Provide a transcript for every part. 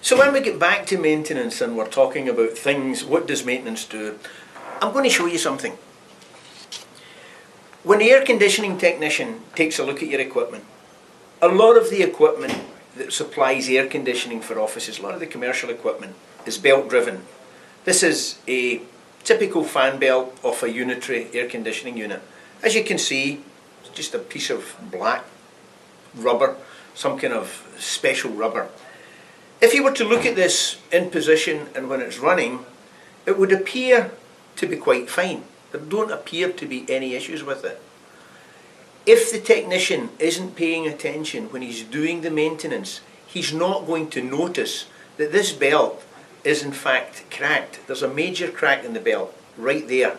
So when we get back to maintenance and we're talking about things, what does maintenance do? I'm going to show you something. When the air conditioning technician takes a look at your equipment, a lot of the equipment that supplies air conditioning for offices, a lot of the commercial equipment, is belt driven. This is a typical fan belt of a unitary air conditioning unit. As you can see, it's just a piece of black rubber, some kind of special rubber. If you were to look at this in position and when it's running, it would appear to be quite fine. There don't appear to be any issues with it. If the technician isn't paying attention when he's doing the maintenance, he's not going to notice that this belt is in fact cracked. There's a major crack in the belt right there.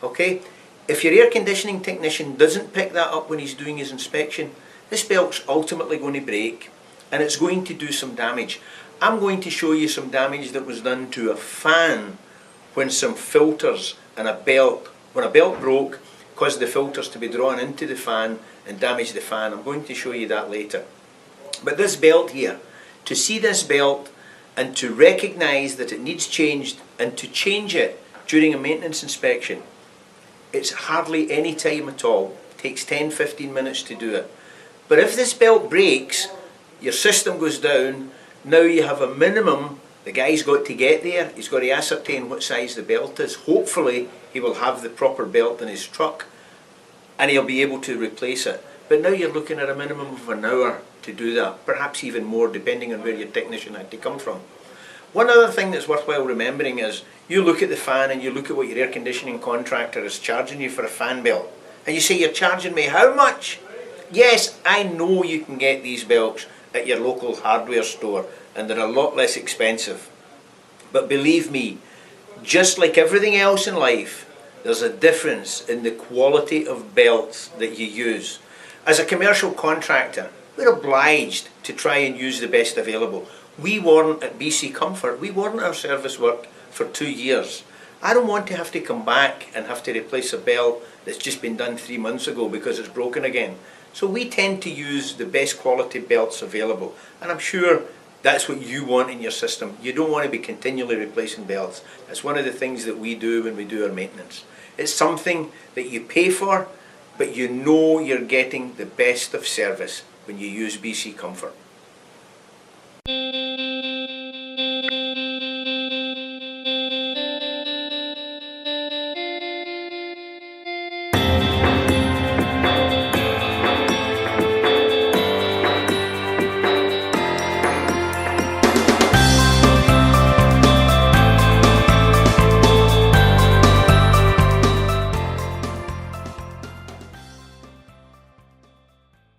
Okay? If your air conditioning technician doesn't pick that up when he's doing his inspection, this belt's ultimately going to break and it's going to do some damage. I'm going to show you some damage that was done to a fan when some filters and when a belt broke, caused the filters to be drawn into the fan and damage the fan. I'm going to show you that later. But this belt here, to see this belt and to recognise that it needs changed and to change it during a maintenance inspection, it's hardly any time at all. It takes 10-15 minutes to do it. But if this belt breaks, your system goes down, now you have a minimum. The guy's got to get there, he's got to ascertain what size the belt is. Hopefully he will have the proper belt in his truck and he'll be able to replace it. But now you're looking at a minimum of an hour to do that, perhaps even more depending on where your technician had to come from. One other thing that's worthwhile remembering is you look at the fan and you look at what your air conditioning contractor is charging you for a fan belt and you say, you're charging me how much? Yes, I know you can get these belts at your local hardware store and they're a lot less expensive. But believe me, just like everything else in life, there's a difference in the quality of belts that you use. As a commercial contractor, we're obliged to try and use the best available. We warrant at BC Comfort, we warrant our service work for 2 years. I don't want to have to come back and have to replace a belt that's just been done 3 months ago because it's broken again. So we tend to use the best quality belts available, and I'm sure that's what you want in your system. You don't want to be continually replacing belts. That's one of the things that we do when we do our maintenance. It's something that you pay for, but you know you're getting the best of service when you use BC Comfort.